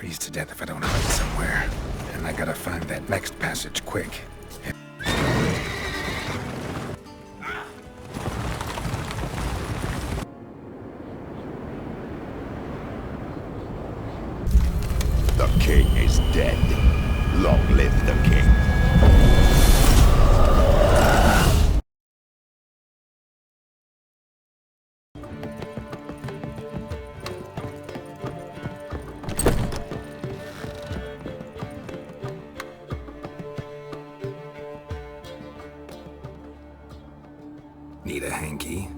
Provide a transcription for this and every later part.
freeze to death if I don't hide somewhere. And I gotta find that next passage quick. The king is dead. Long live the king. Need a hanky?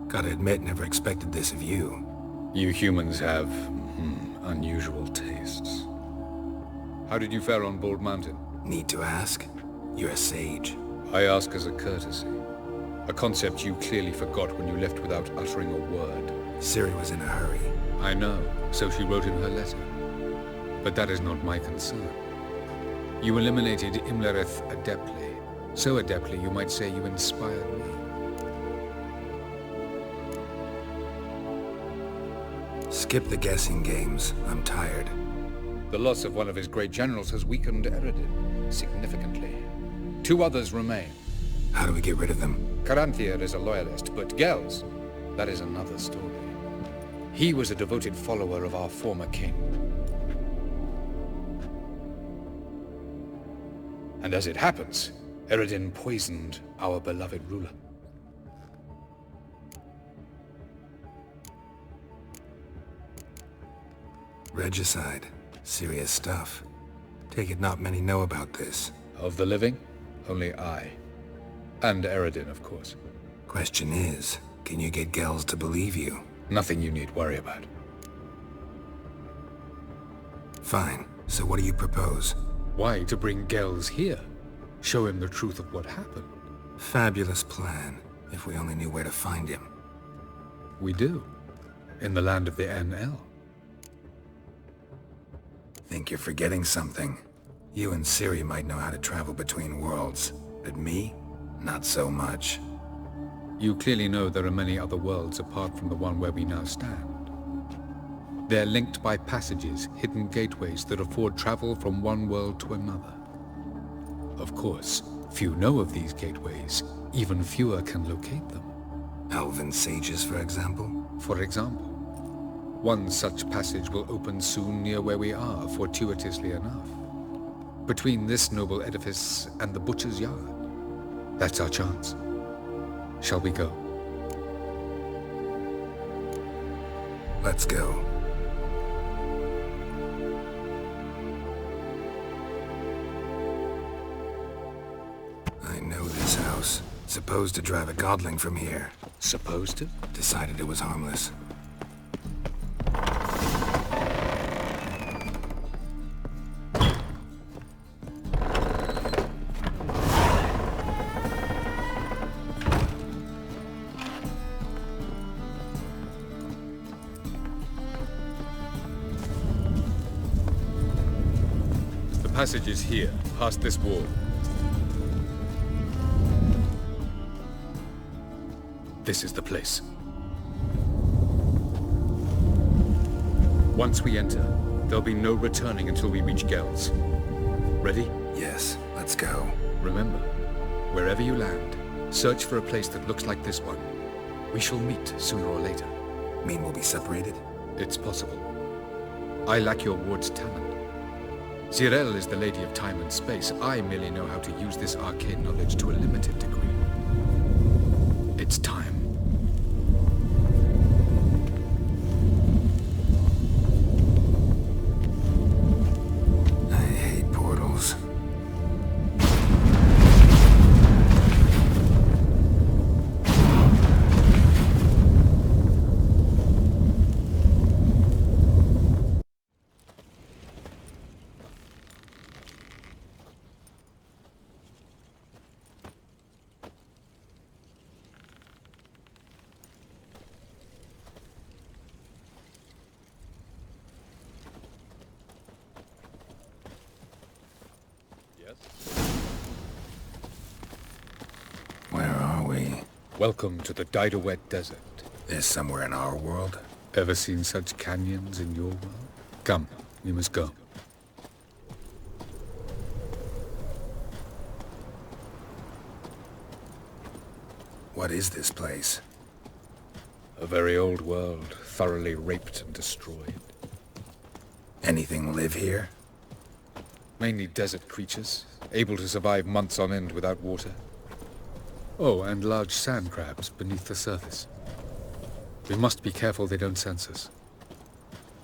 Gotta admit, never expected this of you. You humans have, unusual tastes. How did you fare on Bald Mountain? Need to ask? You're a sage. I ask as a courtesy. A concept you clearly forgot when you left without uttering a word. Ciri was in a hurry. I know, so she wrote in her letter. But that is not my concern. You eliminated Imlerith adeptly. So adeptly, you might say you inspired me. Skip the guessing games. I'm tired. The loss of one of his great generals has weakened Eredin significantly. 2 others remain. How do we get rid of them? Caranthir is a loyalist, but Gels, that is another story. He was a devoted follower of our former king. And as it happens, Eredin poisoned our beloved ruler. Regicide. Serious stuff. Take it not many know about this. Of the living, only I. And Eredin, of course. Question is, can you get Gels to believe you? Nothing you need worry about. Fine. So what do you propose? Why to bring Gels here? Show him the truth of what happened. Fabulous plan, if we only knew where to find him. We do. In the land of the NL. Think you're forgetting something. You and Ciri might know how to travel between worlds, but me? Not so much. You clearly know there are many other worlds apart from the one where we now stand. They're linked by passages, hidden gateways that afford travel from one world to another. Of course, few know of these gateways. Even fewer can locate them. Elven sages, for example? For example. One such passage will open soon near where we are, fortuitously enough. Between this noble edifice and the butcher's yard. That's our chance. Shall we go? Let's go. I know this house. Supposed to drive a godling from here. Supposed to? Decided it was harmless. The passage is here, past this wall. This is the place. Once we enter, there'll be no returning until we reach Gels. Ready? Yes, let's go. Remember, wherever you land, search for a place that looks like this one. We shall meet sooner or later. Mean we'll be separated? It's possible. I lack your ward's talent. Zirel is the lady of time and space. I merely know how to use this arcane knowledge to a limited degree. It's time. I hate portals. Where are we? Welcome to the Didowet Desert. This somewhere in our world? Ever seen such canyons in your world? Come, We must go. What is this place? A very old world, thoroughly raped and destroyed. Anything live here? Mainly desert creatures, able to survive months on end without water. Oh, and large sand crabs beneath the surface. We must be careful they don't sense us.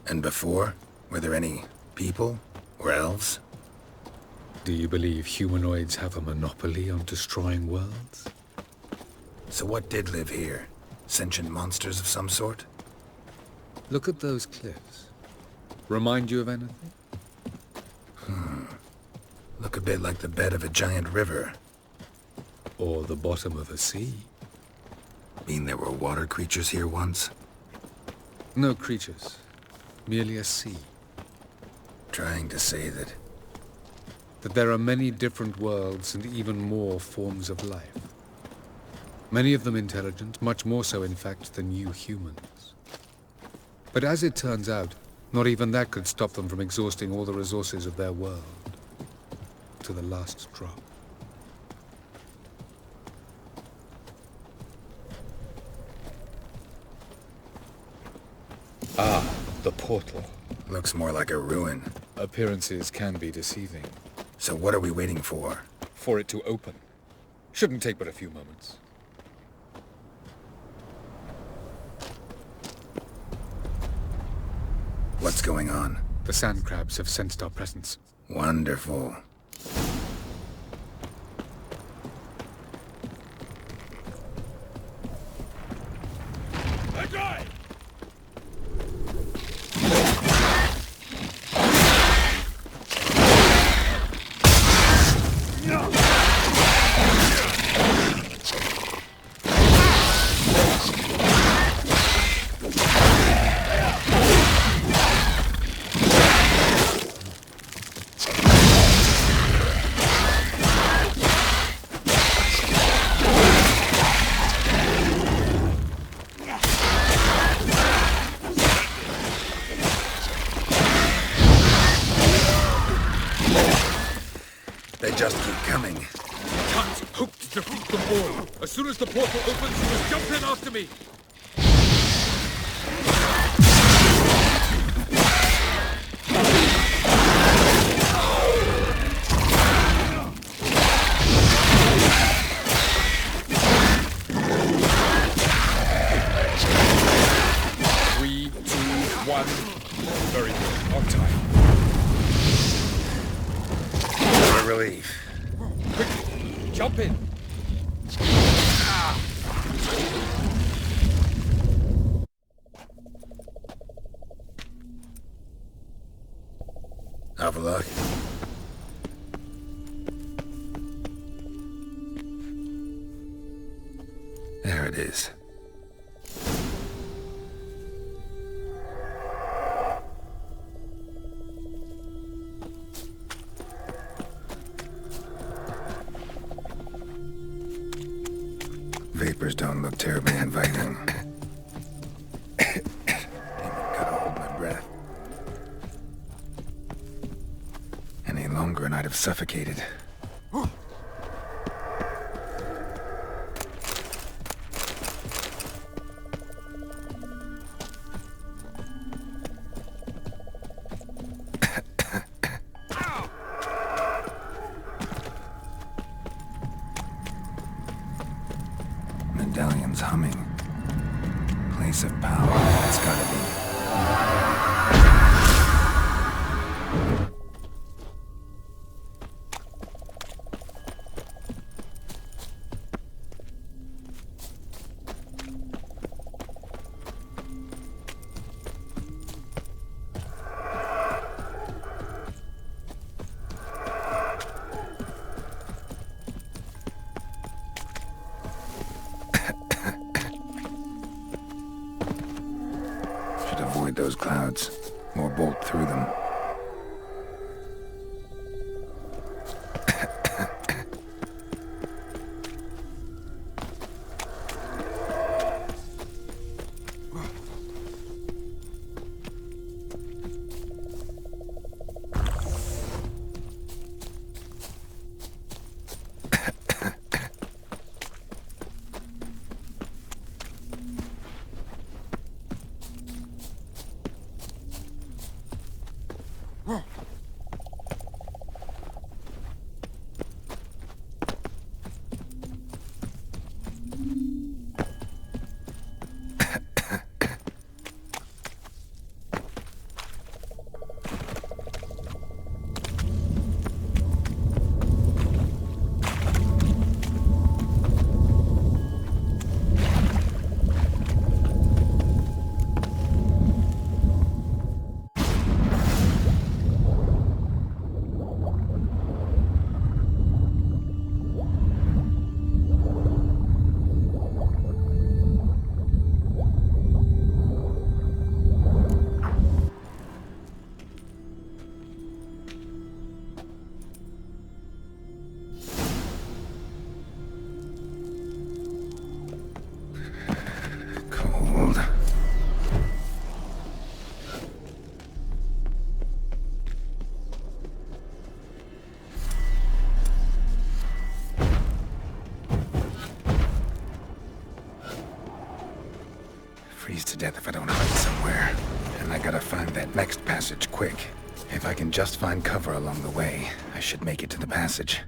And before? Were there any people? Or elves? Do you believe humanoids have a monopoly on destroying worlds? So what did live here? Sentient monsters of some sort? Look at those cliffs. Remind you of anything? Look a bit like the bed of a giant river. Or the bottom of a sea? Mean there were water creatures here once? No creatures. Merely a sea. Trying to say that... That there are many different worlds and even more forms of life. Many of them intelligent, much more so in fact than you humans. But as it turns out, not even that could stop them from exhausting all the resources of their world. To the last drop. Ah, the portal. Looks more like a ruin. Appearances can be deceiving. So what are we waiting for? For it to open. Shouldn't take but a few moments. What's going on? The sand crabs have sensed our presence. Wonderful. They just keep coming. Can't hope to defeat them all. As soon as the portal opens, you must jump in after me. Three, two, one. Very good. On time. What a relief. Quickly, jump in. Have a look. There it is. Vapors don't look terribly inviting. Gotta hold my breath. Any longer and I'd have suffocated. Medallion's humming. Place of power. It's gotta be. Should avoid those clouds, or bolt through them. Cold. Freeze to death if I don't hide somewhere. And I gotta find that next passage quick. If I can just find cover along the way, I should make it to the passage.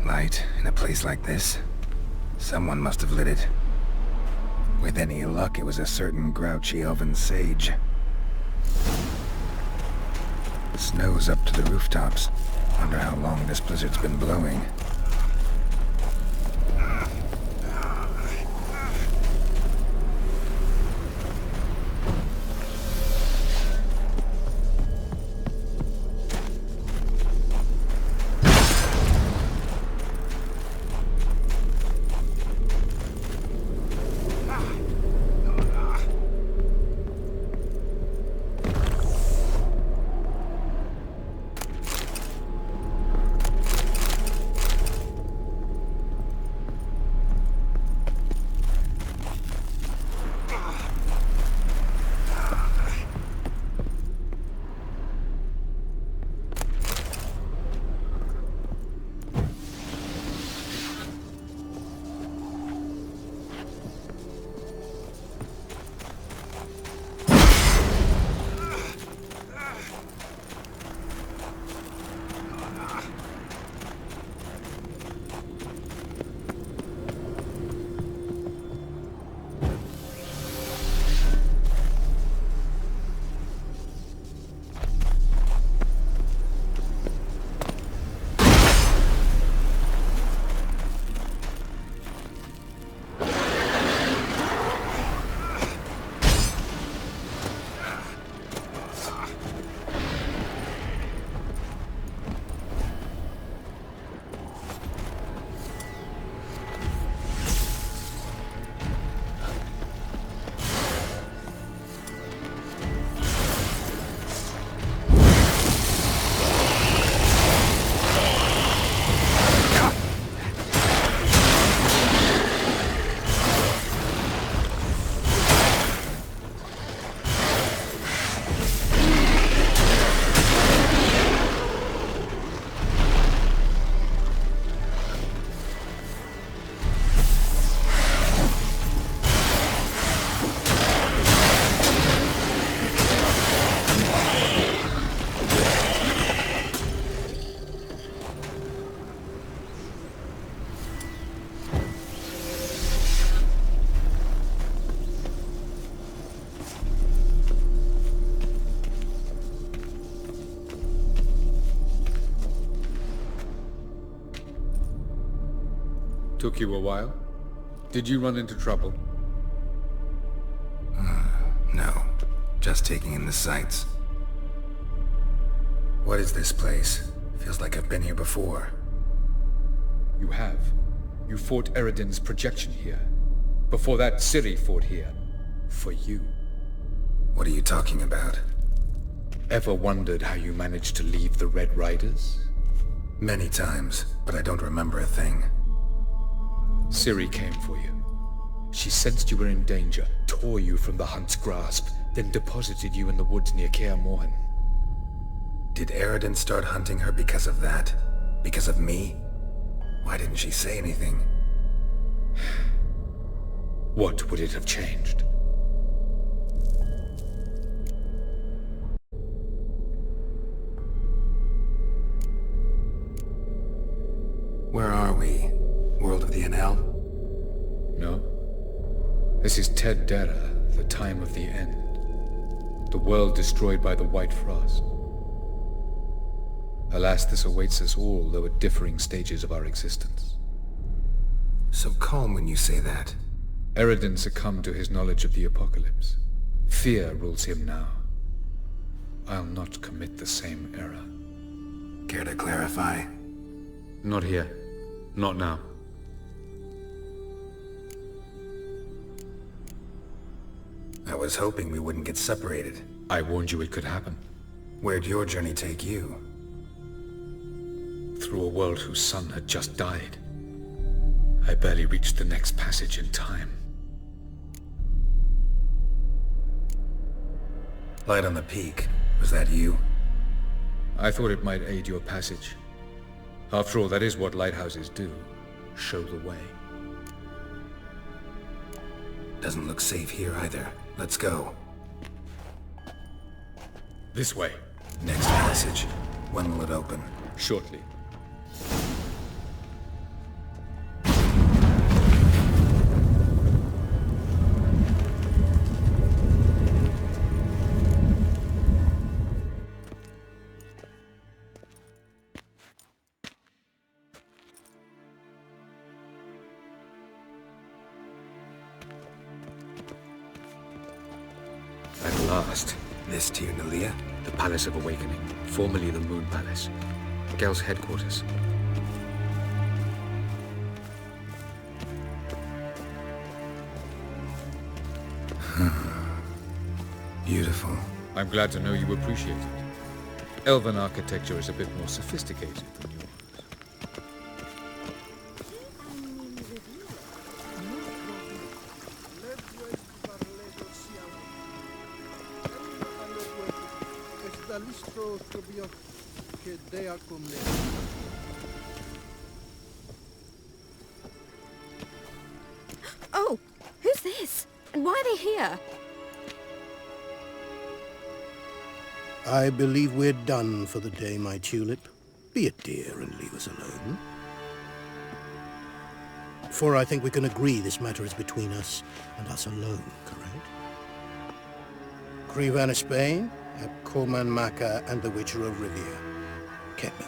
Light in a place like this? Someone must have lit it. With any luck, it was a certain grouchy elven sage. Snow's up to the rooftops. Wonder how long this blizzard's been blowing. Took you a while? Did you run into trouble? No. Just taking in the sights. What is this place? Feels like I've been here before. You have. You fought Eredin's projection here. Before that, Ciri fought here. For you. What are you talking about? Ever wondered how you managed to leave the Red Riders? Many times, but I don't remember a thing. Ciri came for you. She sensed you were in danger, tore you from the Hunt's grasp, then deposited you in the woods near Kaer Morhen. Did Eredin start hunting her because of that? Because of me? Why didn't she say anything? What would it have changed? Where are we? World of the Enel? No. This is Ted Dera, the time of the end. The world destroyed by the White Frost. Alas, this awaits us all, though at differing stages of our existence. So calm when you say that. Eredin succumbed to his knowledge of the apocalypse. Fear rules him now. I'll not commit the same error. Care to clarify? Not here. Not now. I was hoping we wouldn't get separated. I warned you it could happen. Where'd your journey take you? Through a world whose sun had just died. I barely reached the next passage in time. Light on the peak. Was that you? I thought it might aid your passage. After all, that is what lighthouses do. Show the way. Doesn't look safe here either. Let's go. This way. Next passage. When will it open? Shortly. At last. This Tyr Nalia? The Palace of Awakening, formerly the Moon Palace. Gel's headquarters. Beautiful. I'm glad to know you appreciate it. Elven architecture is a bit more sophisticated than yours. Oh, who's this? And why are they here? I believe we're done for the day, my tulip. Be a dear and leave us alone. For I think we can agree this matter is between us and us alone, correct? Krivan Spain, Korman Maka, and the Witcher of Rivia. Keppen.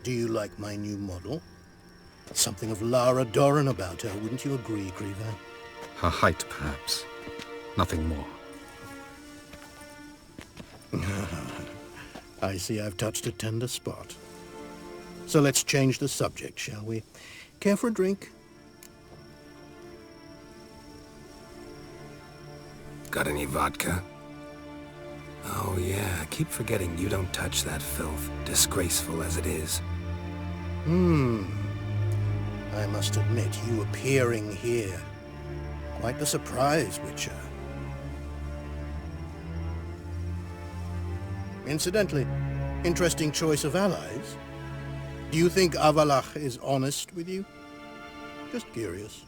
Do you like my new model? Something of Lara Doran about her, wouldn't you agree, Krivan? Her height, perhaps. Nothing more. I see I've touched a tender spot. So let's change the subject, shall we? Care for a drink? Got any vodka? Oh yeah, I keep forgetting you don't touch that filth, disgraceful as it is. I must admit, you appearing here. Quite the surprise, Witcher. Incidentally, interesting choice of allies. Do you think Avallac'h is honest with you? Just curious.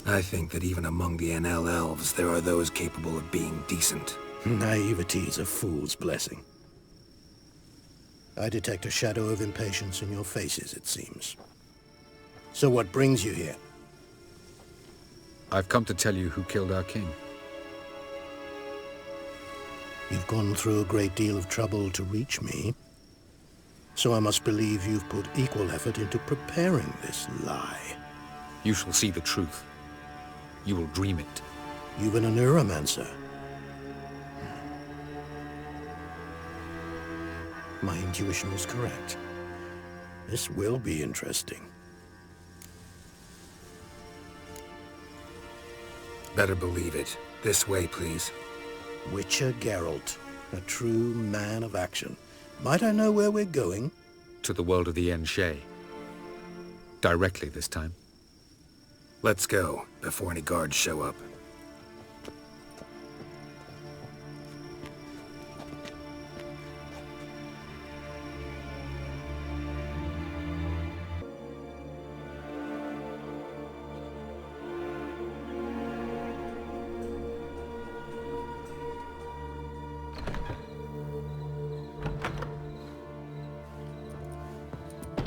I think that even among the Enel elves, there are those capable of being decent. Naivety is a fool's blessing. I detect a shadow of impatience in your faces, it seems. So what brings you here? I've come to tell you who killed our king. You've gone through a great deal of trouble to reach me. So I must believe you've put equal effort into preparing this lie. You shall see the truth. You will dream it. Even a neuromancer. My intuition was correct. This will be interesting. Better believe it. This way, please. Witcher Geralt, a true man of action. Might I know where we're going? To the world of the Enshe. Directly this time. Let's go, before any guards show up.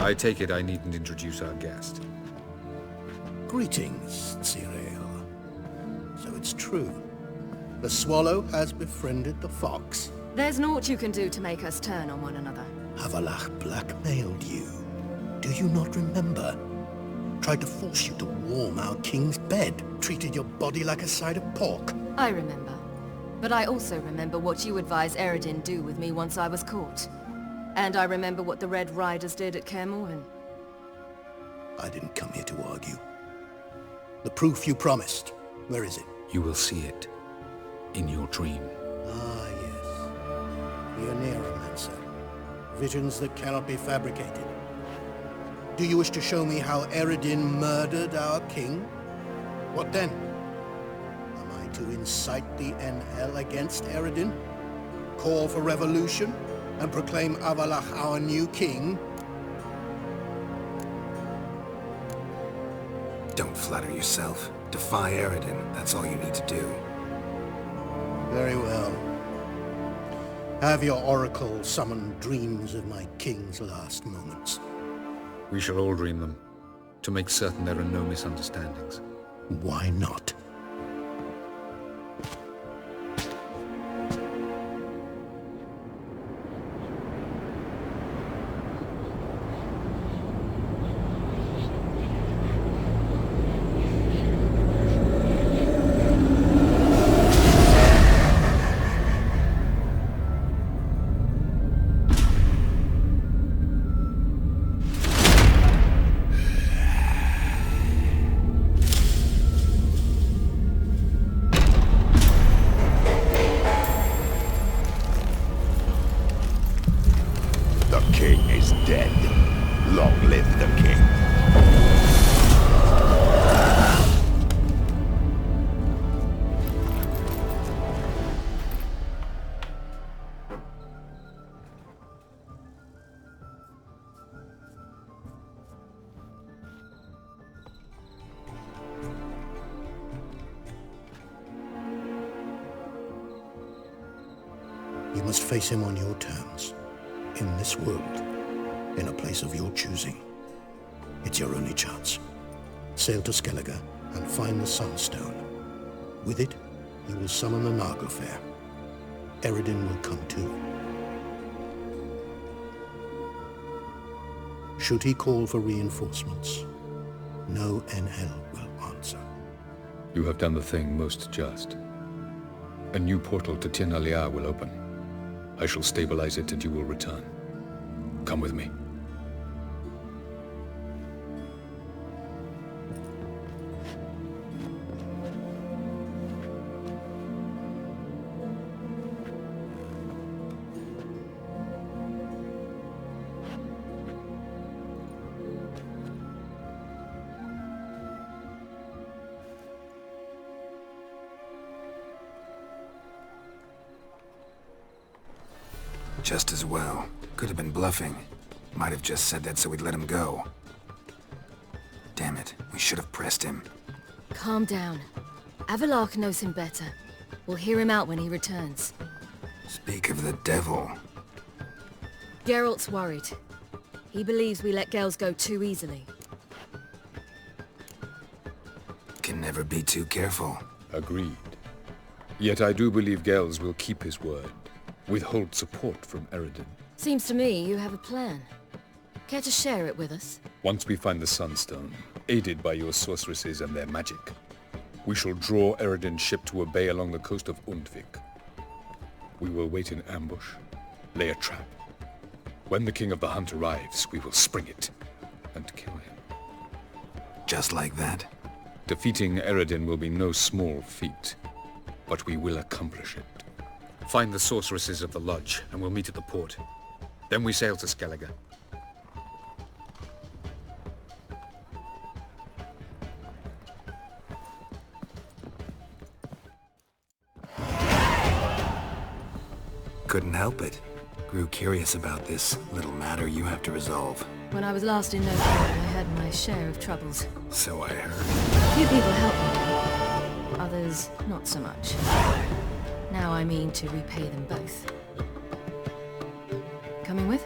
I take it I needn't introduce our guest. Greetings, Cyril. So it's true. The swallow has befriended the fox. There's naught you can do to make us turn on one another. Havalach blackmailed you. Do you not remember? Tried to force you to warm our king's bed. Treated your body like a side of pork. I remember. But I also remember what you advised Eredin do with me once I was caught. And I remember what the Red Riders did at Kaer Morhen. I didn't come here to argue. The proof you promised. Where is it? You will see it. In your dream. Ah, yes. The Neuromancer. Visions that cannot be fabricated. Do you wish to show me how Eredin murdered our king? What then? Am I to incite the NL against Eredin? Call for revolution? And proclaim Avalach our new king? Don't flatter yourself. Defy Eredin. That's all you need to do. Very well. Have your oracle summon dreams of my king's last moments. We shall all dream them, to make certain there are no misunderstandings. Why not? The king is dead. Long live the king. You must face him on your terms. In this world, in a place of your choosing. It's your only chance. Sail to Skellige and find the Sunstone. With it, you will summon the Nagelfair. Eredin will come too. Should he call for reinforcements, no NL will answer. You have done the thing most just. A new portal to Tir na Liar will open. I shall stabilize it and you will return. Come with me. Just as well. Could have been bluffing. Might have just said that so we'd let him go. Damn it, we should have pressed him. Calm down. Avalach knows him better. We'll hear him out when he returns. Speak of the devil. Geralt's worried. He believes we let Gels go too easily. Can never be too careful. Agreed. Yet I do believe Gels will keep his word. Withhold support from Eredin. Seems to me you have a plan. Care to share it with us? Once we find the Sunstone, aided by your sorceresses and their magic, we shall draw Eredin's ship to a bay along the coast of Undvik. We will wait in ambush, lay a trap. When the King of the Hunt arrives, we will spring it and kill him. Just like that? Defeating Eredin will be no small feat, but we will accomplish it. Find the sorceresses of the Lodge, and we'll meet at the port. Then we sail to Skellige. Couldn't help it. Grew curious about this little matter you have to resolve. When I was last in Novgorod, I had my share of troubles. So I heard. A few people helped me. Others, not so much. Now I mean to repay them both. Coming with?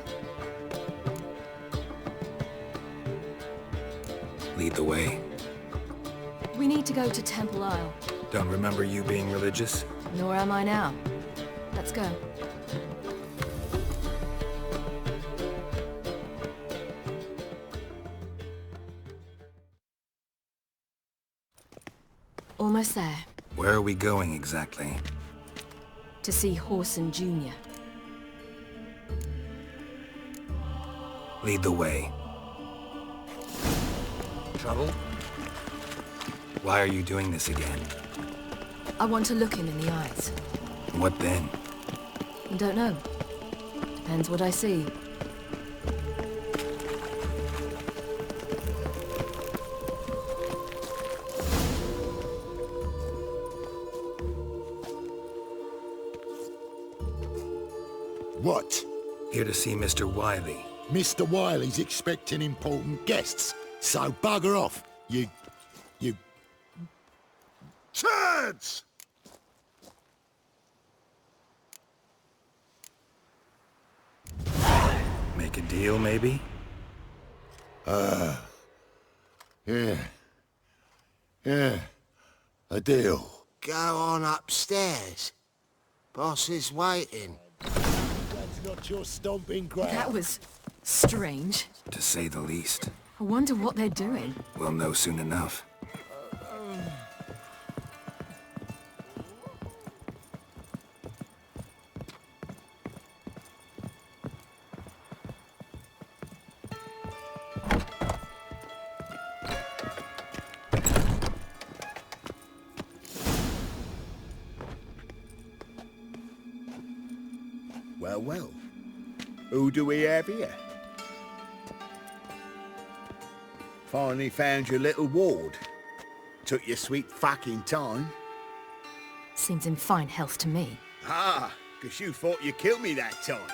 Lead the way. We need to go to Temple Isle. Don't remember you being religious? Nor am I now. Let's go. Almost there. Where are we going exactly? To see Horson Jr. Lead the way. Trouble? Why are you doing this again? I want to look him in the eyes. What then? Don't know. Depends what I see. What? Here to see Mr. Wiley. Mr. Wiley's expecting important guests, so bugger off, you... Turds! Make a deal, maybe? Yeah, a deal. Go on upstairs. Boss is waiting. That's not your stomping ground. That was strange. To say the least. I wonder what they're doing. We'll know soon enough. Well. Who do we have here? Finally found your little ward. Took your sweet fucking time. Seems in fine health to me. Ah, 'cause you thought you killed me that time.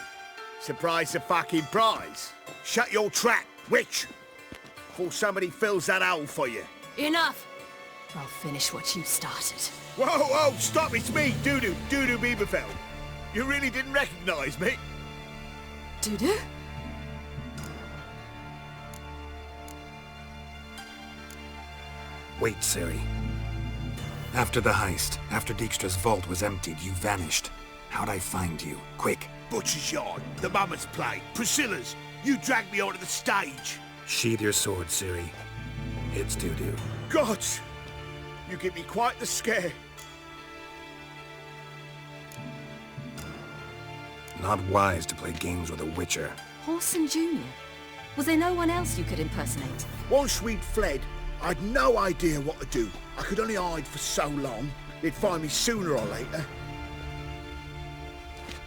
Surprise the fucking prize. Shut your trap, witch! Before somebody fills that hole for you. Enough! I'll finish what you started. Whoa, stop, it's me, Dudu Bieberfeld. You really didn't recognize me? Dudu? Wait, Ciri. After the heist, after Dijkstra's vault was emptied, you vanished. How'd I find you? Quick. Butcher's Yard, the Mama's Play, Priscilla's. You dragged me onto the stage. Sheathe your sword, Ciri. It's Dudu. Gods! You give me quite the scare. Not wise to play games with a witcher. Horson Jr. Was there no one else you could impersonate? Once we'd fled, I'd no idea what to do. I could only hide for so long. They'd find me sooner or later.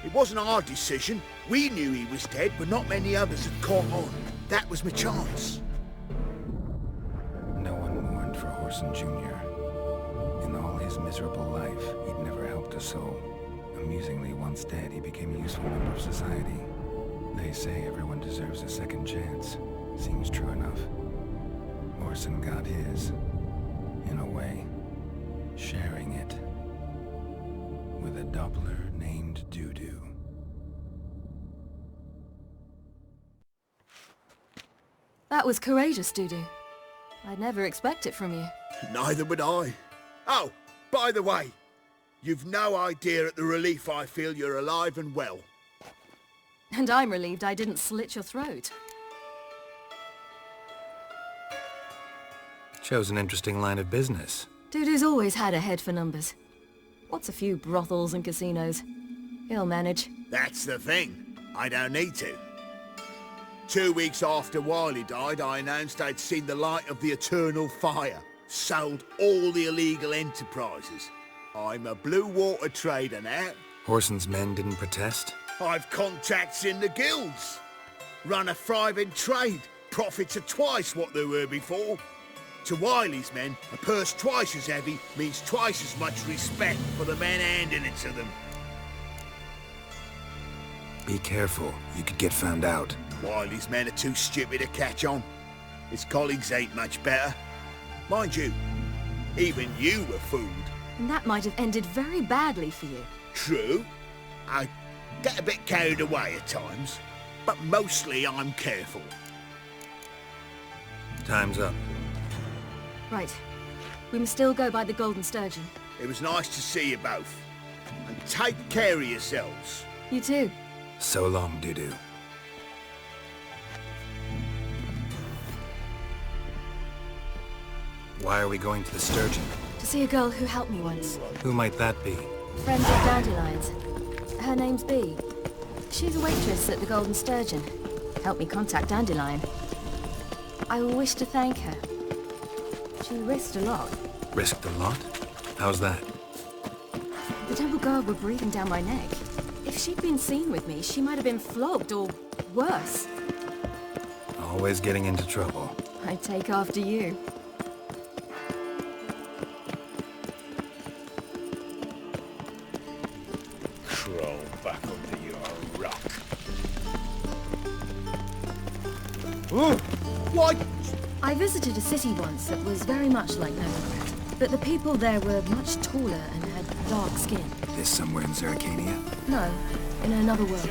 It wasn't our decision. We knew he was dead, but not many others had caught on. That was my chance. No one mourned for Horson Jr. In all his miserable life, he'd never helped a soul. Amusingly, once dead, he became a useful member of society. They say everyone deserves a second chance. Seems true enough. Horson got his, in a way, sharing it with a Doppler named Dudu. That was courageous, Dudu. I'd never expect it from you. Neither would I. Oh, by the way, you've no idea at the relief I feel you're alive and well. And I'm relieved I didn't slit your throat. Chose an interesting line of business. Dude who's always had a head for numbers. What's a few brothels and casinos? He'll manage. That's the thing. I don't need to. 2 weeks after Wiley died, I announced I'd seen the light of the eternal fire. Sold all the illegal enterprises. I'm a blue water trader now. Whoreson's men didn't protest? I've contacts in the guilds. Run a thriving trade. Profits are twice what they were before. To Wiley's men, a purse twice as heavy means twice as much respect for the men handing it to them. Be careful. You could get found out. Wiley's men are too stupid to catch on. His colleagues ain't much better. Mind you, even you were fooled. And that might have ended very badly for you. True. I get a bit carried away at times, but mostly I'm careful. Time's up. Right. We must still go by the Golden Sturgeon. It was nice to see you both. And take care of yourselves. You too. So long, Dudu. Why are we going to the Sturgeon? To see a girl who helped me once. Who might that be? Friend of Dandelion's. Her name's Bee. She's a waitress at the Golden Sturgeon. Helped me contact Dandelion. I wish to thank her. She risked a lot. Risked a lot? How's that? The Temple Guard were breathing down my neck. If she'd been seen with me, she might have been flogged or worse. Always getting into trouble. I'd take after you. Crawl back under your rock. What? I visited a city once that was very much like Novigrad, but the people there were much taller and had dark skin. This somewhere in Zerrikania? No, in another world.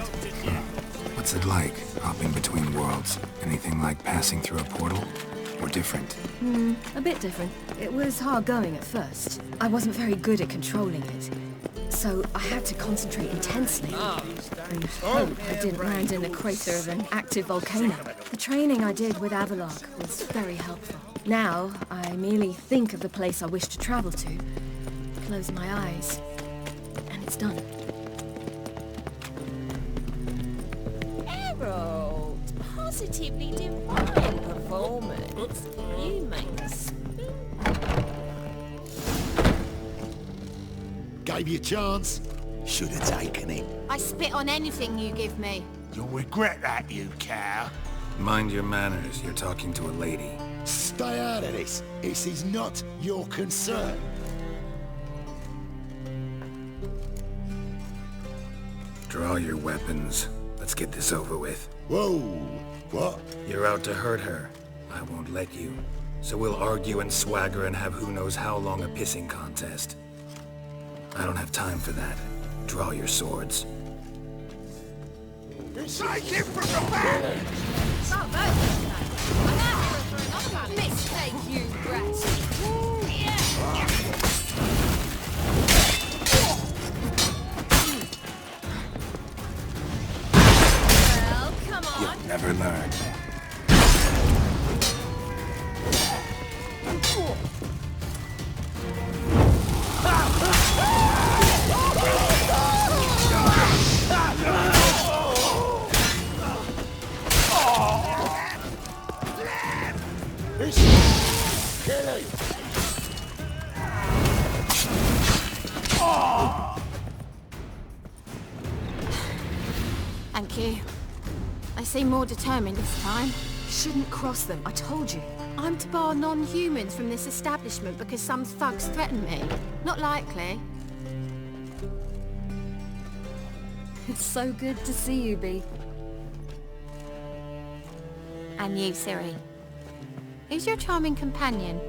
What's it like, hopping between worlds? Anything like passing through a portal? Or different? A bit different. It was hard going at first. I wasn't very good at controlling it. So I had to concentrate intensely and hope I didn't land in the crater of an active volcano. The training I did with Avallac'h was very helpful. Now, I merely think of the place I wish to travel to, close my eyes, and it's done. Harold, positively divine performance. You make a spin. Gave you a chance. Should have taken him. I spit on anything you give me. You'll regret that, you cow. Mind your manners, you're talking to a lady. Stay out of this. This is not your concern. Draw your weapons. Let's get this over with. Whoa. What? You're out to hurt her. I won't let you. So we'll argue and swagger and have who knows how long a pissing contest. I don't have time for that. Draw your swords. Take him from the back! Mistake, you brat. Well, come on. You'll never learn. Thank you. I seem more determined this time. Shouldn't cross them, I told you. I'm to bar non-humans from this establishment because some thugs threaten me. Not likely. It's so good to see you, Bee. And you, Ciri. Who's your charming companion?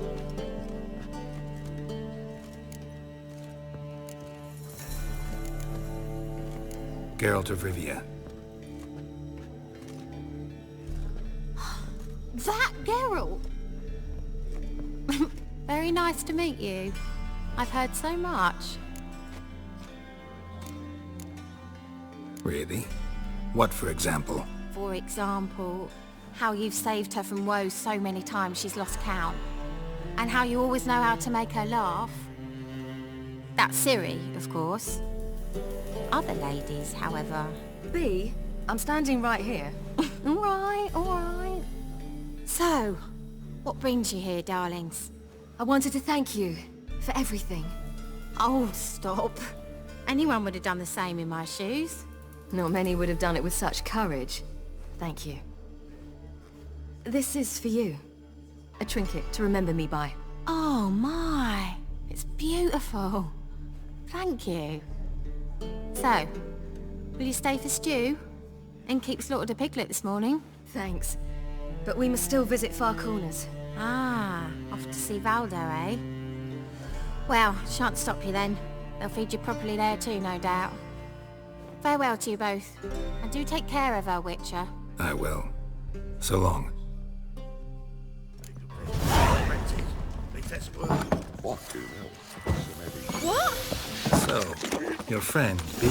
Geralt of Rivia. That Geralt! Very nice to meet you. I've heard so much. Really? What, for example? For example, how you've saved her from woes so many times she's lost count. And how you always know how to make her laugh. That's Ciri, of course. Other ladies, however... B, I'm standing right here. All right. So, what brings you here, darlings? I wanted to thank you for everything. Oh, stop. Anyone would have done the same in my shoes. Not many would have done it with such courage. Thank you. This is for you. A trinket to remember me by. Oh my, it's beautiful. Thank you. So, will you stay for stew? And keep slaughtered a piglet this morning? Thanks. But we must still visit Far Corners. Ah, off to see Valdo, eh? Well, shan't stop you then. They'll feed you properly there too, no doubt. Farewell to you both. And do take care of her, Witcher. I will. So long. What? So, your friend, B.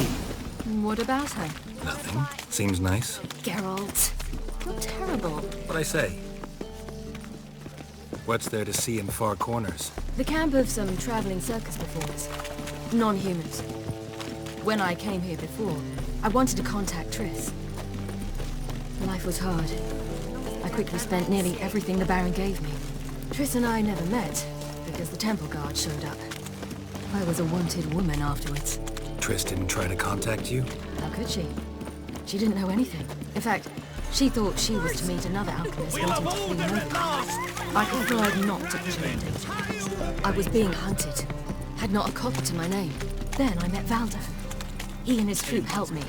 What about her? Nothing. Seems nice. Geralt, you're terrible. What'd I say? What's there to see in Far Corners? The camp of some traveling circus performers. Non-humans. When I came here before, I wanted to contact Triss. Life was hard. I quickly spent nearly everything the Baron gave me. Triss and I never met, because the Temple Guard showed up. I was a wanted woman afterwards. Triss didn't try to contact you? How could she? She didn't know anything. In fact, she thought she was to meet another alchemist wanting to flee Nova. I preferred not to push her. I was being hunted. Had not a copy to my name. Then I met Valdo. He and his troop helped me.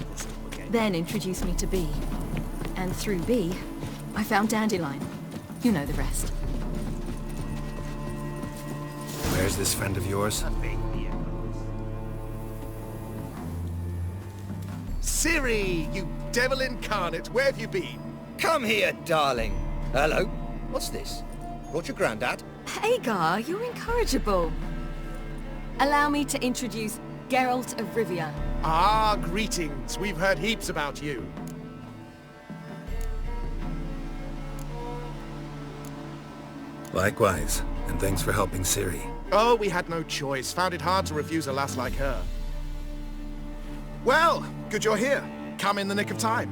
Then introduced me to B. And through B, I found Dandelion. You know the rest. Where's this friend of yours? Ciri, you devil incarnate, where have you been? Come here, darling. Hello. What's this? Brought your granddad? Hagar, you're incorrigible. Allow me to introduce Geralt of Rivia. Ah, greetings. We've heard heaps about you. Likewise, and thanks for helping Ciri. Oh, we had no choice. Found it hard to refuse a lass like her. Well, good you're here. Come in the nick of time.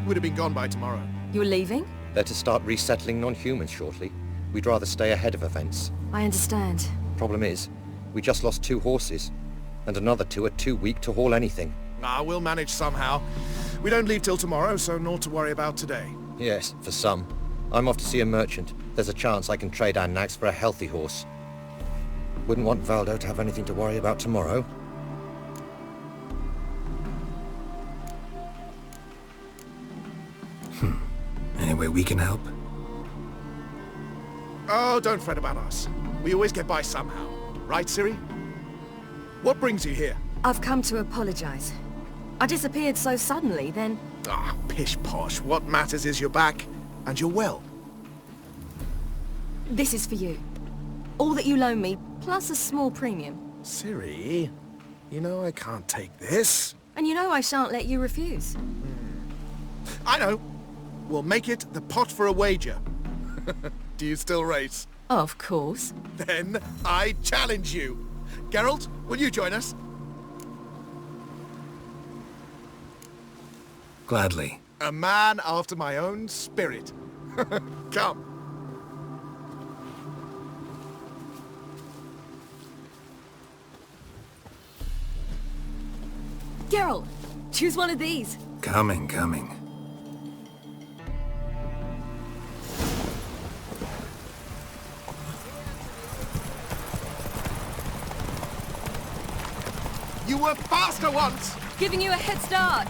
Would have been gone by tomorrow. You're leaving? They're to start resettling non-humans shortly. We'd rather stay ahead of events. I understand. Problem is, we just lost 2 horses, and another 2 are too weak to haul anything. Ah, we'll manage somehow. We don't leave till tomorrow, so naught to worry about today. Yes, for some. I'm off to see a merchant. There's a chance I can trade our nags for a healthy horse. Wouldn't want Valdo to have anything to worry about tomorrow. Any way we can help? Oh, don't fret about us. We always get by somehow. Right, Ciri? What brings you here? I've come to apologize. I disappeared so suddenly, then... Ah, pish-posh. What matters is you're back, and you're well. This is for you. All that you loan me, plus a small premium. Ciri, you know I can't take this. And you know I shan't let you refuse. I know. We'll make it the pot for a wager. Do you still race? Of course. Then I challenge you. Geralt, will you join us? Gladly. A man after my own spirit. Come. Geralt, choose one of these. Coming. You were faster once! Giving you a head start.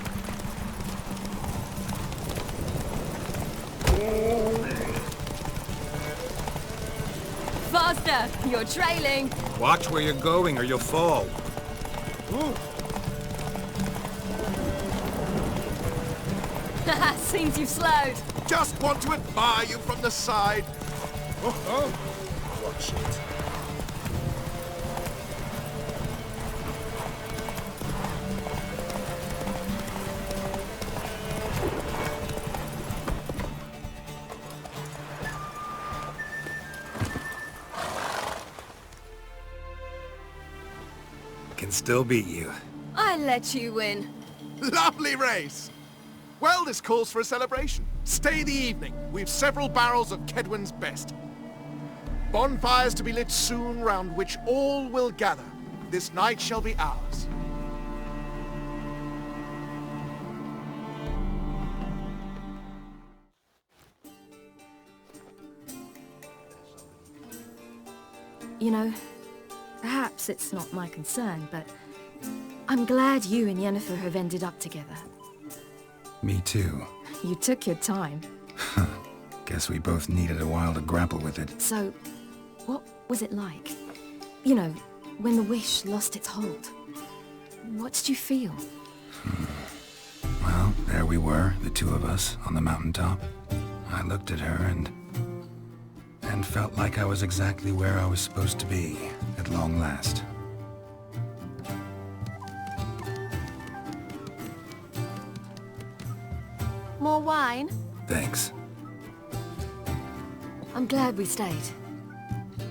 Faster! You're trailing. Watch where you're going or you'll fall. Seems you've slowed. Just want to admire you from the side. Oh. Watch it. can still beat you. I let you win. Lovely race! Well, this calls for a celebration. Stay the evening. We've several barrels of Kedwen's best. Bonfires to be lit soon, round which all will gather. This night shall be ours. You know, perhaps it's not my concern, but I'm glad you and Yennefer have ended up together. Me too. You took your time. Guess we both needed a while to grapple with it. So, what was it like? You know, when the wish lost its hold. What did you feel? Well, there we were, the two of us, on the mountaintop. I looked at her and felt like I was exactly where I was supposed to be, at long last. More wine? Thanks. I'm glad we stayed.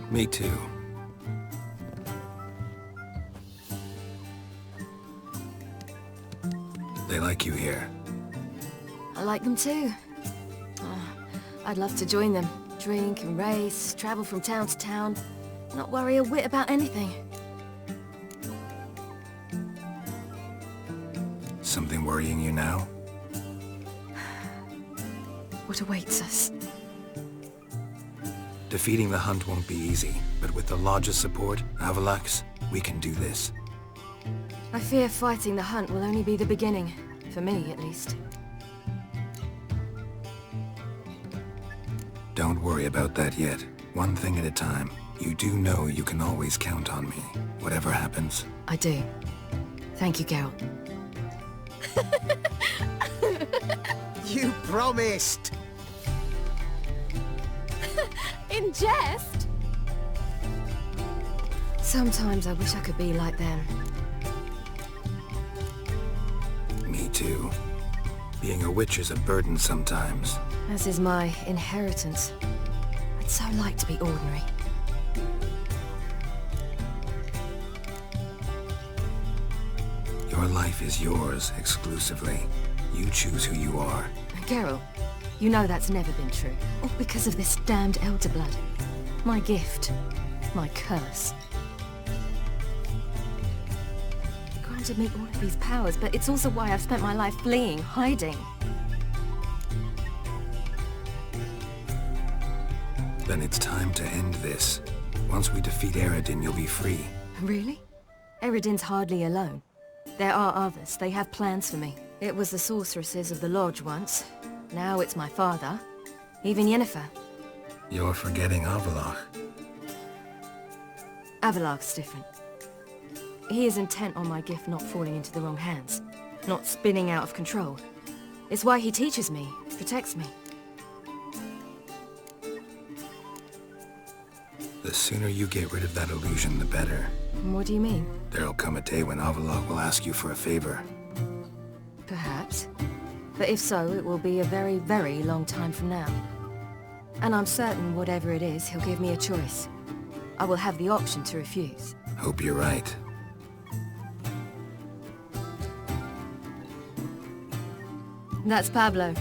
Me too. They like you here. I like them too. I'd love to join them. Drink and race, travel from town to town, not worry a whit about anything. Something worrying you now? What awaits us? Defeating the hunt won't be easy, but with the Lodge's support, Avalax, we can do this. I fear fighting the hunt will only be the beginning, for me at least. Don't worry about that yet. One thing at a time. You do know you can always count on me, whatever happens. I do. Thank you, Geralt. You promised! In jest? Sometimes I wish I could be like them. Me too. Being a witch is a burden sometimes. As is my inheritance. I'd so like to be ordinary. Your life is yours exclusively. You choose who you are. Geralt, you know that's never been true. All because of this damned Elder Blood. My gift. My curse. It granted me all of these powers, but it's also why I've spent my life fleeing, hiding. Then it's time to end this. Once we defeat Eredin, you'll be free. Really? Eredin's hardly alone. There are others. They have plans for me. It was the sorceresses of the Lodge once. Now it's my father. Even Yennefer. You're forgetting Avallac'h. Avallac'h's different. He is intent on my gift not falling into the wrong hands. Not spinning out of control. It's why he teaches me, protects me. The sooner you get rid of that illusion, the better. What do you mean? There'll come a day when Avallac'h will ask you for a favor. Perhaps. But if so, it will be a very, very long time from now. And I'm certain whatever it is, he'll give me a choice. I will have the option to refuse. Hope you're right. That's Pablo.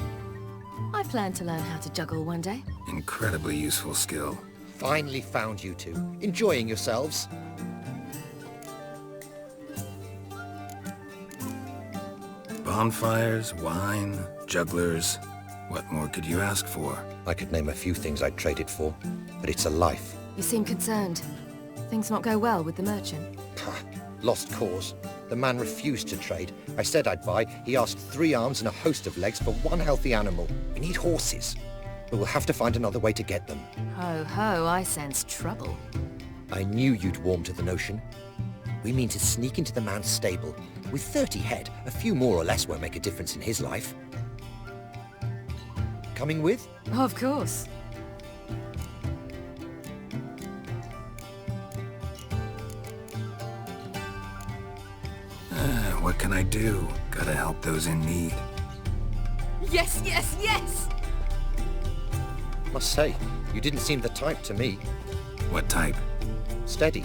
I plan to learn how to juggle one day. Incredibly useful skill. Finally found you two. Enjoying yourselves? Bonfires, wine, jugglers. What more could you ask for? I could name a few things I'd trade it for, but it's a life. You seem concerned. Things not go well with the merchant. Lost cause. The man refused to trade. I said I'd buy. He asked 3 arms and a host of legs for 1 healthy animal. We need horses. But we'll have to find another way to get them. Ho ho, I sense trouble. I knew you'd warm to the notion. We mean to sneak into the man's stable. With 30 head, a few more or less won't make a difference in his life. Coming with? Of course. What can I do? Gotta help those in need. Yes, yes, yes! Must say, you didn't seem the type to me. What type? Steady.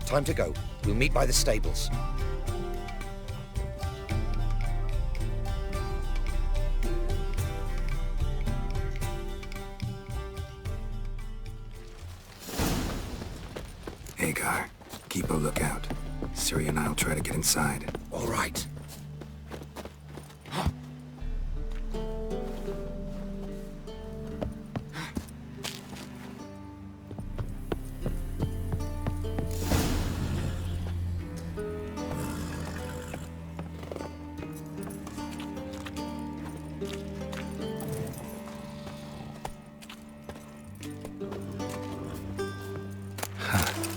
Time to go. We'll meet by the stables. Hagar, keep a lookout. Ciri and I'll try to get inside. All right.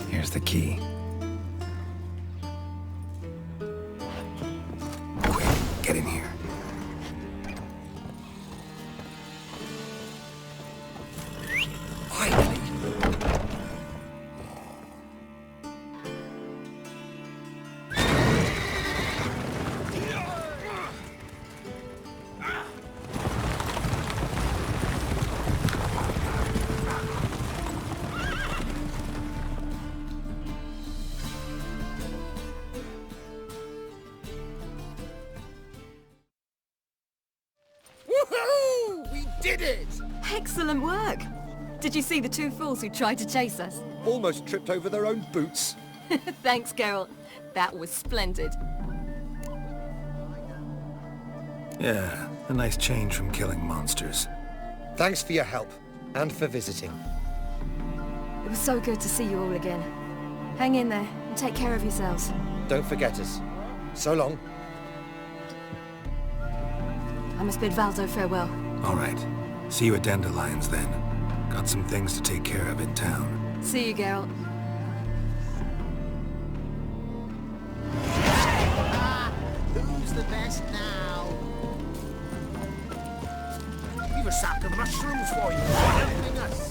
Here's the key. Quick, get in here. Finally. Woohoo! We did it! Excellent work! Did you see the two fools who tried to chase us? Almost tripped over their own boots. Thanks, Geralt. That was splendid. Yeah, a nice change from killing monsters. Thanks for your help, and for visiting. It was so good to see you all again. Hang in there, and take care of yourselves. Don't forget us. So long. I must bid Valdo farewell. All right. See you at Dandelions then. Got some things to take care of in town. See you, Geralt. Who's the best now? Leave a sack of mushrooms for you. Helping us.